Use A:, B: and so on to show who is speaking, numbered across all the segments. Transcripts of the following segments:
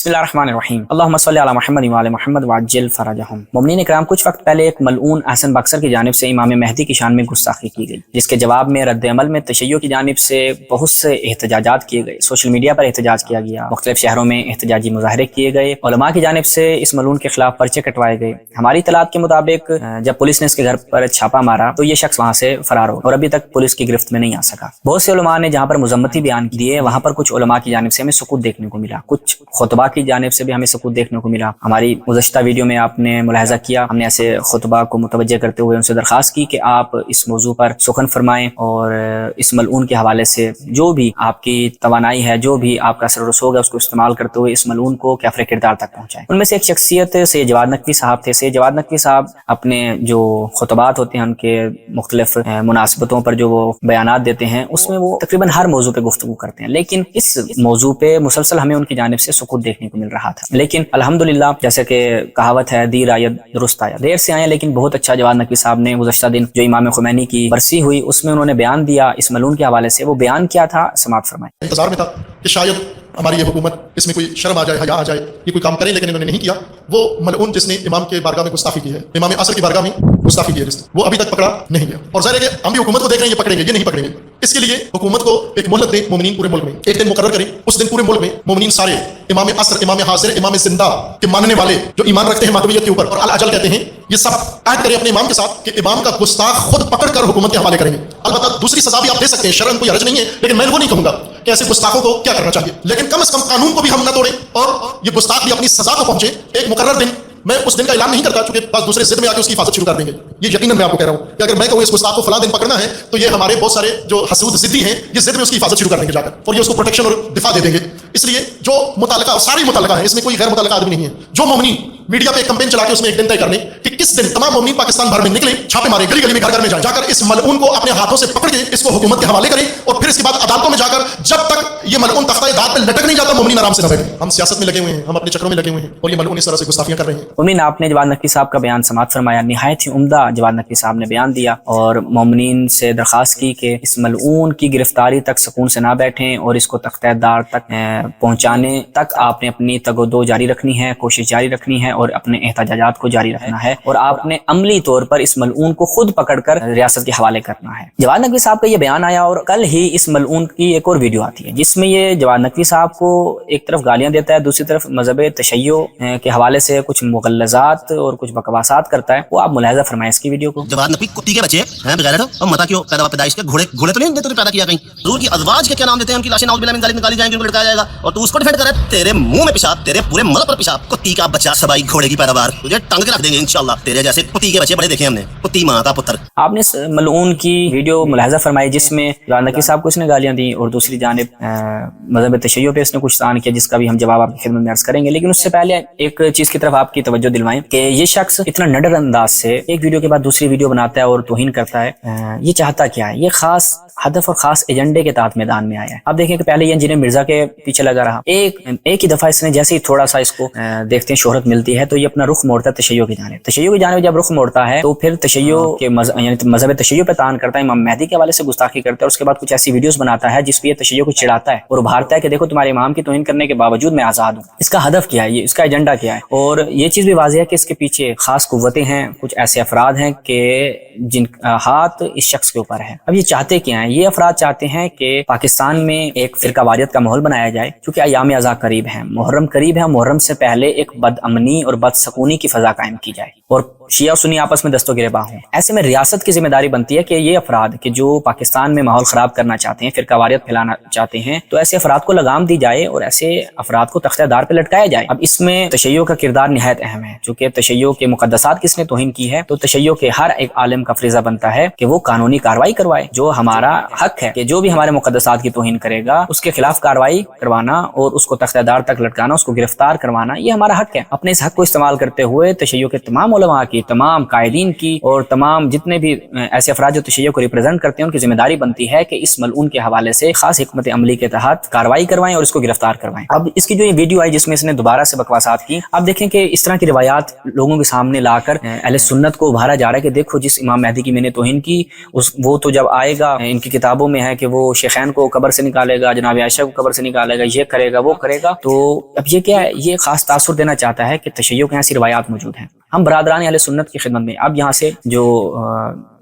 A: बिस्मिल्लाहिर्रहमानिर्रहीम अल्लाहुम्मा सल्लि अला मुहम्मद व आले मुहम्मद वअज्जिल फरजहुम। मोमिनीन इकराम, कुछ वक्त पहले एक मलऊन हसन बक्सर की जानिब से इमाम महदी की शान में गुस्ताखी की गई, जिसके जवाब में रद्द अमल में तशय्युअ की जानिब से बहुत से एहतजाजात किए गए। सोशल मीडिया पर एहतजाज किया गया, मुख्तलिफ शहरों में एहतजाजी मुजाहरे किए गए, उलमा की जानिब से इस मलऊन के खिलाफ पर्चे कटवाए गए। हमारी इत्तलात के मुताबिक जब पुलिस ने इसके घर पर छापा मारा तो ये शख्स वहाँ से फरार हो और अभी तक पुलिस की गिरफ्त में नहीं आ सका। बहुत से उलमा ने जहाँ पर मुज़म्मती बयान दिए, वहाँ पर कुछ उलमा की जानिब से हमें सुकूत देखने को मिला, कुछ खुतबा की जानिब से भी हमें सुकूत देखने को मिला। हमारी गुज़श्ता वीडियो में आपने मुलाहजा किया, हमने ऐसे खुतबा को मुतवज्जे करते हुए उनसे दरख्वास्त की कि आप इस मौजू पर सुखन फरमाएं और इस मलऊन के हवाले से जो भी आपकी तवानाई है, जो भी आपका असर रसूख है, उसको इस्तेमाल करते हुए इस मलऊन को कैफ़रे किरदार तक पहुँचाएं। उनमें से एक शख्सियत सैयद जवाद नकवी साहब थे। सैयद जवाद नकवी साहब अपने जो खुतबात होते हैं, उनके मुख्तलिफ मुनासिबतों पर जो वो बयानात देते हैं, उसमें वो तकरीबन हर मौजू पे गुफ्तगू करते हैं, लेकिन इस मौजू पे मुसलसल हमें उनकी जानिब से सुकूत देखने को मिल रहा था। लेकिन अल्हम्दुलिल्लाह, जैसे कि कहावत है, दी रायत दुरुस्त आया, देर से आया लेकिन बहुत अच्छा। जवाद नकवी साहब ने गुज़श्ता दिन जो इमाम खुमैनी की बरसी हुई, उसमें उन्होंने बयान दिया इस मलऊन के हवाले से। वो बयान क्या था, समाअत फरमाएं।
B: इंतजार में था कि शायद हमारी ये हुकूमत इसमें कोई शर्म आ जाए, हया आ जाए, ये कोई काम करें, लेकिन इन्होंने नहीं किया। वो मलऊन जिसने इमाम के बारगाह में गुस्ताखी की है, इमाम असर की बारगाह में गुस्ताखी की है, वो अभी तक पकड़ा नहीं गया। और ज़ाहिर है कि हम भी हुकूमत को देख रहे हैं, ये पकड़ेंगे, ये नहीं पकड़ेंगे। इसके लिए हुकूमत को एक मोहलत दे, मोमिनीन पूरे मुल्क में एक दिन मुकर्रर करें, उस दिन पूरे मुल्क में मोमिनीन सारे इमाम असर, इमाम हाजिर, इमाम जिंदा के मानने वाले जो ईमान रखते हैं मातवियत के ऊपर और अल अजल कहते हैं, ये सब ऐड करें अपने इमाम के साथ कि इमाम का गुस्ताख खुद पकड़ कर हुकूमत के हवाले करेंगे। अलबत्ता दूसरी सजा भी आप दे सकते हैं, शर्म कोई हर्ज नहीं है, लेकिन मैं वो नहीं कहूंगा कि ऐसे गुस्ताखों को क्या करना चाहिए। लेकिन कम से कम कानून को भी हम न तोड़ें और ये गुस्ताख भी अपनी सजा को पहुंचे। एक मुकर्रर दिन, मैं उस दिन का ऐलान नहीं करता क्योंकि बस दूसरे जिद में आके उसकी हिफाजत शुरू कर देंगे। ये यकीनन मैं आपको कह रहा हूं कि अगर मैं कहूं इस गुस्ताख को फलां दिन पकड़ना है, तो ये हमारे बहुत सारे जो हसूद जिद्दी हैं, ये जिद में उसकी हिफाजत शुरू कर देंगे जाकर, और ये उसको प्रोटेक्शन और दिफा दे देंगे। इसलिए जो मुताल्लिका, सारी मुताल्लिका है, इसमें कोई गैर मुताल्लिका आदमी नहीं है। जो मोमिनीन मीडिया पे एक कैंपेन चला के उसमें एक दिन तय कर लें कि किस दिन तमाम मोमिनीन पाकिस्तान भर में निकले, छापे मारे, गली गली में, घर घर में जाए, जाकर इस मलऊन को अपने हाथों से पकड़ के इसको हुकूमत के हवाले करें, और फिर इसके बाद अदालतों में जाकर जब तक ये मलऊन तख्ता दाद पे लटक नहीं जाता, मोमिनीन आराम से न बैठे। हम सियासत में लगे हुए हैं, हम अपने चक्रों में लगे हुए हैं, और ये मलऊन इस तरह से गुस्ताखियां कर रहे हैं।
A: मोमिनीन, आपने जवाद नकवी साहब का बयान समाअत फरमाया, निहायत ही उम्दा जवाद नकवी साहब ने बयान दिया और मोमिनीन से दरख्वास्त की कि इस मलऊन की गिरफ्तारी तक सुकून से ना बैठें और इसको तख्ता दाद तक पहुँचाने तक आपने अपनी तगोदो जारी रखनी है, कोशिश जारी रखनी है और अपने एहतजाजात को जारी रखना है, और आपने अमली तौर पर इस मलऊन को खुद पकड़कर रियासत के हवाले करना है। जवाद नकवी साहब का ये बयान आया और कल ही इस मलऊन की एक और वीडियो आती है, जिसमें ये जवाद नकवी साहब को एक तरफ गालियां देता है, दूसरी तरफ मजहब तशय्युअ के हवाले से कुछ मुगल्लज़ात और कुछ बकवासात करता है। वो आप मुलाहिजा फरमाएं इसकी वीडियो को।
C: जवाद नकवी कुत्ती के बच्चे हैं, बगैर और मता क्यों पैदाइश के घोड़े तो नहीं तूने पैदा किया कहीं, दूर की अज़वाज के क्या नाम देते हैं, उनकी लाशें नाउज़ बिल्लाह मिन ज़ालिक निकाली जाएंगी, उनको लटकाया जाएगा, और तू उसको डिफेंड करे। तेरे मुंह में पेशाब, तेरे पूरे मलक पर पेशाब, कुत्ती का बच्चा, सबाई घोड़े की पैदावार, तुझे टंग के रख देंगे इंशाल्लाह। तेरे जैसे कुत्ती के बच्चे बड़े देखे हमने, कुत्ती माँ का पुत्र।
A: आपने इस मलऊन की वीडियो मुलाहिजा फरमाई जिसमें जवाद नकवी साहब को इसने गालियां दी और दूसरी जानिब मज़हब तशय्युअ पे इसने कुछ तान किया, जिसका भी हम जवाब आपकी खिदमत में अर्ज करेंगे। लेकिन उससे पहले एक चीज की तरफ आपकी तवज्जो दिलवाएं कि ये शख्स इतना नडर अंदाज से एक वीडियो के बाद दूसरी वीडियो बनाता है और तौहीन करता है, ये चाहता क्या है? ये खास हदफ और खास एजेंडे के तहत मैदान में आया है। आप देखें कि पहले ये इंजीनियर मिर्जा के पीछे लगा रहा, एक ही दफा इसने जैसे ही थोड़ा सा इसको देखते हैं शोहरत मिलती है, तो ये अपना रुख मोड़ता है तशय्युअ की जानिब। तशय्युअ की जानिब जब रुख मोड़ता है तो फिर तशय्युअ के यानी मजहब तशय्युअ पे तान करता है, इमाम महदी के हवाले से गुस्ताखी करता है, उसके बाद कुछ ऐसी वीडियोस बनाता है जिस पे तशय्युअ को चिढ़ाता है और उभारता है कि देखो तुम्हारे इमाम की तौहीन करने के बावजूद मैं आजाद हूँ। इसका हदफ क्या है, ये इसका एजेंडा क्या है? और ये चीज भी वाज़ेह है कि इसके पीछे खास कुव्वतें हैं, कुछ ऐसे अफराद हैं कि जिन हाथ इस शख्स के ऊपर है। अब ये चाहते क्या हैं? ये अफराद चाहते हैं कि पाकिस्तान में एक फिरका वारियत का माहौल बनाया जाए, क्योंकि अयाम अज़ा करीब है, मुहर्रम करीब है। मुहर्रम से पहले एक बदअमनी और बदसकूनी की फजा कायम की जाए और शिया सुन्नी आपस में दस्तो गिरेबान हों। ऐसे में रियासत की जिम्मेदारी बनती है कि ये अफराद के जो पाकिस्तान में माहौल खराब करना चाहते हैं, फिरका वारियत फैलाना चाहते हैं, तो ऐसे अफराद को लगाम दी जाए और ऐसे अफराद को तख्ते दार पे लटकाया जाए। अब इसमें तशय्युअ का किरदार निहायत अहम है, चूंकि तशय्युअ के मुकद्दसात किसने तौहीन की है, तो तशय्युअ के हर एक आलिम का फरीज़ा बनता है कि वो कानूनी कार्रवाई करवाए। जो हमारा हक है कि जो भी हमारे मुकद्दसात की तौहीन करेगा उसके खिलाफ कार्रवाई करवाना और उसको तख्ते दार तक लटकाना, उसको गिरफ्तार करवाना, ये हमारा हक है। अपने इस हक को इस्तेमाल करते हुए तशय्युअ के तमाम उलमा की, तमाम कायदीन की और तमाम जितने भी ऐसे अफराद जो तशय्युअ को रिप्रेजेंट करते हैं उनकी जिम्मेदारी बनती है कि इस मलऊन के हवाले से खास हिकमत अमली के तहत कार्रवाई करवाएं और इसको गिरफ्तार करवाएं। अब इसकी जो ये वीडियो आई जिसमें इसने दोबारा से बकवासात की, अब देखें कि इस तरह की रिवायात लोगों के सामने लाकर अहले सुन्नत को उभारा जा रहा है कि देखो जिस इमाम महदी की मैंने तौहीन की वो तो जब आएगा इनकी किताबों में है कि वो शेखैन को कब्र से निकालेगा, जनाब आयशा को कब्र से निकालेगा, ये करेगा वो करेगा। तो अब ये क्या है, ये खास तासुर देना चाहता है कि तशय्युअ के ऐसी रिवायात मौजूद हैं। हम बरादरान अहले सुन्नत की खिदमत में, अब यहाँ से जो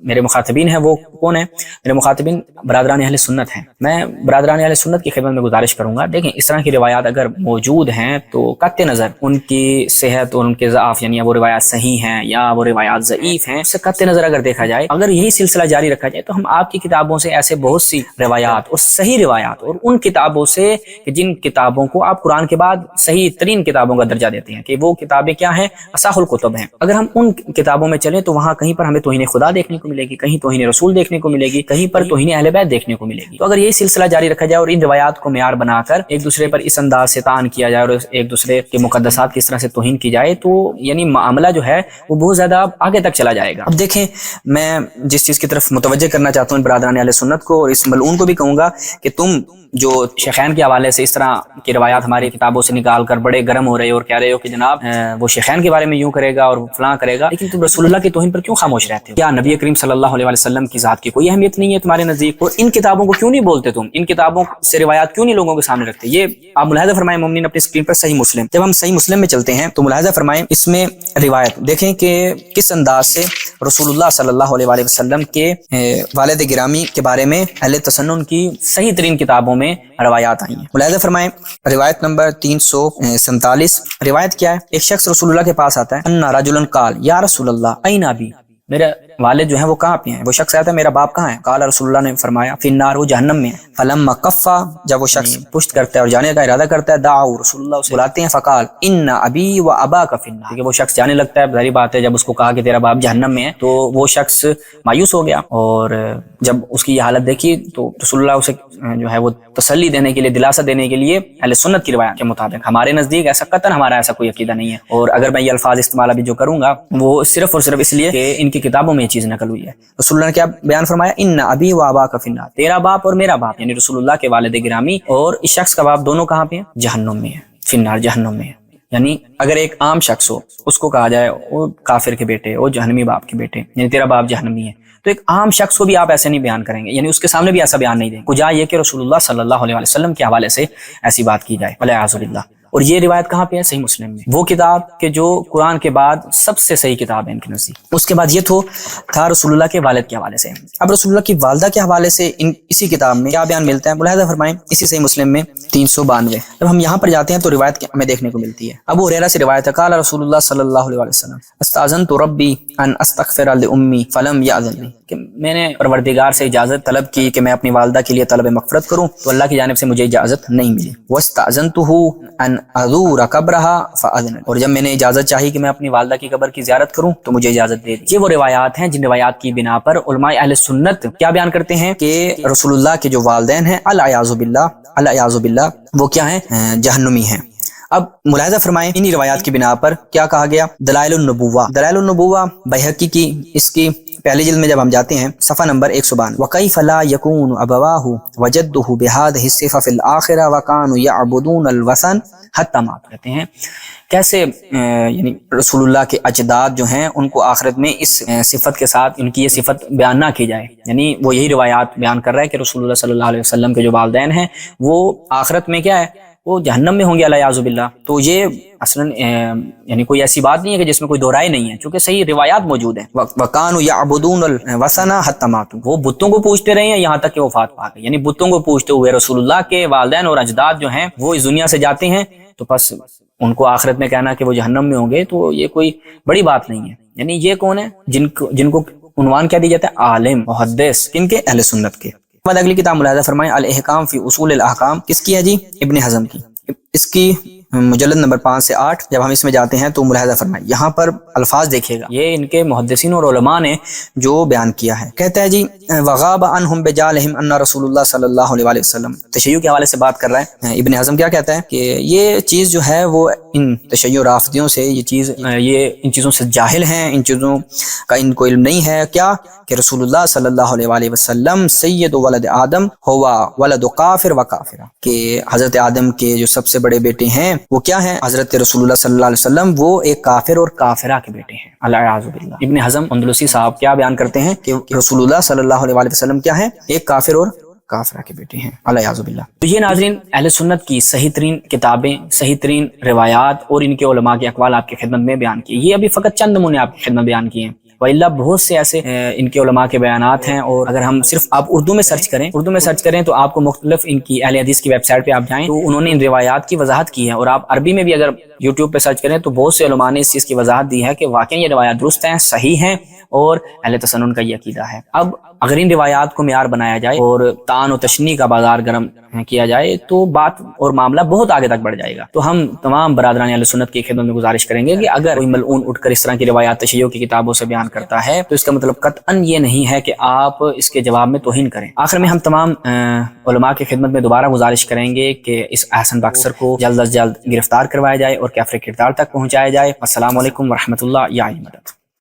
A: मेरे मुखातबीन हैं वो कौन है, मेरे मुखातबीन बरादरान अहले सुन्नत हैं। मैं बरादरान अहले सुन्नत की खिदमत में गुजारिश करूंगा, देखें इस तरह की रिवायात अगर मौजूद हैं तो कत्ते नज़र उनकी सेहत और उनके ज़आफ यानी वो रिवायात सही हैं या वो रिवायात ज़ईफ़ हैं, उससे कत्ते नज़र अगर देखा जाए, अगर यही सिलसिला जारी रखा जाए तो हम आपकी किताबों से ऐसे बहुत सी रिवायात और सही रिवायात और उन किताबों से जिन किताबों को आप कुरान के बाद सही तरीन किताबों का दर्जा देते हैं कि वो किताबें क्या हैं, असाहुल कुतुब हैं, अगर हम उन किताबों में चलें तो वहाँ कहीं पर हमें तौहीन खुदा देखने को मिलेगी, कहीं तौहीन रसूल देखने को मिलेगी, कहीं पर तौहीन अहले बैत देखने को मिलेगी। तो अगर यही सिलसिला जारी रखा जाए और इन रिवायात को मेयार बनाकर एक दूसरे पर इस अंदाज से तान किया जाए और एक दूसरे के मुकद्दसात की इस तरह से तौहीन की जाए तो यानी मामला जो है वो बहुत ज्यादा आगे तक चला जाएगा। अब देखें, मैं जिस चीज की तरफ मुतवज्जह करना चाहता हूँ बरादरान अहले सुन्नत को और इस मलऊन को भी कहूंगा कि तुम जो शेखैन के हवाले से इस तरह की रिवायात हमारी किताबों से निकाल कर बड़े गर्म हो रहे हो और कह रहे हो कि जनाब वो शेखैन के बारे में यूं करेगा और फलां करेगा, लेकिन तुम रसूलुल्लाह की तौहीन पर क्यों खामोश रहते हो? क्या नबी करीम सल्लल्लाहु अलैहि वसल्लम की जात की कोई अहमियत नहीं है तुम्हारे नजदीक? और इन किताबों को क्यों नहीं बोलते तुम? इन किताबों से रिवायात क्यों नहीं लोगों के सामने रखते? ये आप मुलाहिजा फरमाएं मोमिनीन अपनी स्क्रीन पर सही मुस्लिम, जब हम सही मुस्लिम में चलते हैं तो मुलाहिजा फरमाएं इसमें रिवायत देखें कि किस अंदाज से रसूलुल्लाह सल्लल्लाहु अलैहि वसल्लम के वालिद गिरामी के बारे में अहले तसन्नुन की सही तरीन किताबों में रवायात आई हैं। मुलाहिजा फरमाएं रिवायत नंबर 347। रिवायत क्या है? एक शख्स रसूलुल्लाह के पास आता है, अन्ना रजुलन काल या रसूलल्लाह ऐना अबी, मेरे वालिद जो है वो कहाँ पे हैं? वो शख्स आता है मेरा बाप कहाँ है? काला रसूलुल्लाह ने फरमाया फिन्नार, वो जहन्नम में है। फलम्मा कफ़ा, जब वो शख्स पुष्ट करता है और जाने का इरादा करता है, दाऊ रसूलुल्लाह उसे बुलाते हैं, फ़काल इन्ना अबी व अबा का फिन्नार, ठीक है वो शख्स जाने लगता है, जाहिर बात है जब उसको कहा कि तेरा बाप जहन्नम में है तो वो शख्स मायूस हो गया और जब उसकी ये हालत देखी तो रसूलुल्लाह उसे जो है वो तसल्ली देने के लिए, दिलासा देने के लिए अहले सुन्नत की रिवायत के मुताबिक, हमारे नजदीक ऐसा कतन हमारा ऐसा कोई अकीदा नहीं है और अगर मैं ये अल्फाज इस्तेमाल अभी जो करूंगा वो सिर्फ और सिर्फ इसलिए कि इनकी किताबों में ये चीज नकल हुई है। रसूलुल्लाह ने क्या बयान फरमाया? इन्ना अबी व अबा का फिन्नार, तेरा बाप और मेरा बाप यानी रसूलुल्लाह के वालिद गिरामी और इस शख्स का बाप दोनों कहाँ पे हैं? जहन्नुम में है, फिन्नार जहन्नुम में है। यानी अगर एक आम शख्स हो उसको कहा जाए वो काफिर के बेटे, वो जहन्नमी बाप के बेटे, यानी तेरा बाप जहन्नमी है, तो एक आम शख्स को भी आप ऐसे नहीं बयान करेंगे, यानी उसके सामने भी ऐसा बयान नहीं देंगे। कुजा ये कि रसूलुल्लाह सल्लल्लाहु अलैहि वसल्लम के हवाले से ऐसी बात की जाए, वलियाज़ुबिल्लाह। और ये रिवायत कहाँ पे है? सही मुस्लिम में, वो किताब के जो कुरान के बाद सबसे सही किताब है इनके नज़दीक। उसके बाद ये था रसूलुल्लाह के वालिद के हवाले से। अब रसूलुल्लाह की वालिदा के हवाले से इसी किताब में क्या बयान मिलता है? मुलाहिजा फरमाएं इसी सही मुस्लिम में 392। जब हम यहाँ पर जाते हैं तो रिवायत हमें देखने को मिलती है। अबू हुरैरा से रिवायत है, क़ाला रसूलुल्लाह सल्लल्लाहु अलैहि वसल्लम अस्तअज़नतु रब्बी अन अस्तग़फ़िर लिउम्मी फलम यअज़न ली, कि मैंने परवरदिगार से इजाजत तलब की कि मैं अपनी वालिदा के लिए तलब मग़फ़िरत करूं तो अल्लाह की जानिब से मुझे इजाजत नहीं मिली। वस्तअज़नतुहु अन अज़ूर क़ब्रहा फ़अज़न, और जब मैंने इजाजत चाही कि मैं अपनी वालिदा की कब्र की ज़ियारत करूं तो मुझे इजाजत दे दी। ये वो रिवायात हैं जिन रिवायात की बिना पर उलमाए अहले सुन्नत क्या बयान करते हैं कि रसूलुल्लाह के जो वालिदैन हैं अल-अयाज़ु बिल्लाह वो क्या हैं? जहन्नुमी हैं। अब मुलाहिजा फरमाएं इन्हीं रिवायात की बिना पर क्या कहा गया? दलाइलुन नबुव्वा बैहक़ी की इसकी पहली जिल्द में जब हम जाते हैं सफ़ा नंबर 152, वकैफ़ ला यकूनु अबवाहु वजद्दुहु बिहादिहि सिफ़ा फ़िल आखिरा व कानु यअबुदूनल वसन हत्ता मात, कहते हैं कैसे यानी रसूलुल्लाह के अजदाद जो हैं उनको आखिरत में इस सिफत के साथ उनकी ये सिफत बयान ना की जाए। यानी वो यही रिवायात बयान कर रहा है कि रसूलुल्लाह सल्लल्लाहु अलैहि वसल्लम के जो वालिदैन हैं वो आखिरत में क्या है? वो जहन्नम में होंगे अल-याज़ुबिल्लाह। तो ये असलन यानी कोई ऐसी बात नहीं है कि जिसमें कोई दो राय नहीं है, क्योंकि सही रिवायात मौजूद है। वकानु यअबुदूनल वसना हत्ता मातू, वो बुतों को पूजते रहे हैं यहाँ तक कि वफात पा गए। यानी बुतों को पूजते हुए रसूलुल्लाह के वालिदैन और अजदाद जो हैं वो इस दुनिया से जाते हैं तो बस उनको आखिरत में कहना कि वो जहन्नम में होंगे तो ये कोई बड़ी बात नहीं है। यानी ये कौन है जिनको उन्वान क्या दिया जाता है? आलिम मुहद्दिस, किनके? अहले सुन्नत के। बाद अगली किताब मुलाहिजा फरमाएं अल-इहकाम फी उसूल अल-अहकाम, किसकी है जी? इब्न हज़म की। इसकी मुजल्लद नंबर 5 से 8 जब हम इसमें जाते हैं तो मुलाहिजा फरमाएं यहाँ पर अल्फाज देखिएगा, ये इनके मुहद्दिसीन और उलमा ने जो बयान किया है। कहता है जी वग़ाब अनहुम बिजालहिम अन्ना रसूलुल्लाह सल्लल्लाहु अलैहि वसल्लम, तशय्युअ के हवाले से बात कर रहा है इब्न हज़म। क्या कहता है कि ये चीज़ जो है वो ان تشیع رافضیوں سے یہ ان چیزوں سے جاہل ہیں، ان چیزوں کا ان کو علم نہیں ہے کیا کہ رسول اللہ صلی اللہ علیہ وآلہ وسلم سید ولد آدم ہوا ولد کافر و کافرہ، کہ حضرت آدم کے جو سب سے بڑے بیٹے ہیں وہ کیا ہیں؟ حضرت رسول اللہ صلی اللہ علیہ وسلم وہ ایک کافر اور کافرہ کے بیٹے ہیں، الاعوذ باللہ۔ ابن حزم اندلسی صاحب کیا بیان کرتے ہیں کہ رسول اللہ صلی اللہ علیہ وآلہ وسلم کیا ہیں؟ ایک کافر اور کافرہ کے بیٹے ہیں، الیاذ باللہ۔ تو یہ ناظرین اہل سنت کی صحیح ترین کتابیں، صحیح ترین روایات اور ان کے علماء کے اقوال آپ کی خدمت میں بیان کیے۔ یہ ابھی فقط چند نمونے آپ کی خدمت بیان کیے ہیں، وإلا بہت سے ایسے ان کے علماء کے بیانات ہیں، اور اگر ہم صرف آپ اردو میں سرچ کریں تو آپ کو مختلف ان کی اہل حدیث کی ویب سائٹ پہ آپ جائیں تو انہوں نے ان روایات کی وضاحت کی ہے، اور آپ عربی میں بھی اگر یوٹیوب پہ سرچ کریں تو بہت سے علماء نے اس چیز کی وضاحت دی ہے کہ واقعی یہ روایات درست ہیں، صحیح ہیں، اور اہل تسنن کا یہ عقیدہ ہے۔ اب اگر ان روایات کو معیار بنایا جائے اور طعن و تشنیع کا بازار گرم کیا جائے تو بات اور معاملہ بہت آگے تک بڑھ جائے گا۔ تو ہم تمام برادران اہل سنت کی خدمت میں گزارش کریں گے کہ اگر کوئی ملعون اٹھ کر اس طرح کی روایات تشیع کی کتابوں سے بیان کرتا ہے تو اس کا مطلب قطعاً یہ نہیں ہے کہ آپ اس کے جواب میں توہین کریں۔ آخر میں ہم تمام علماء کی خدمت میں دوبارہ گزارش کریں گے کہ اس احسن باکسر کو جلد از جلد گرفتار کروایا جائے اور کافر کردار تک پہنچایا جائے۔ السلام علیکم ورحمۃ اللہ یا مدد۔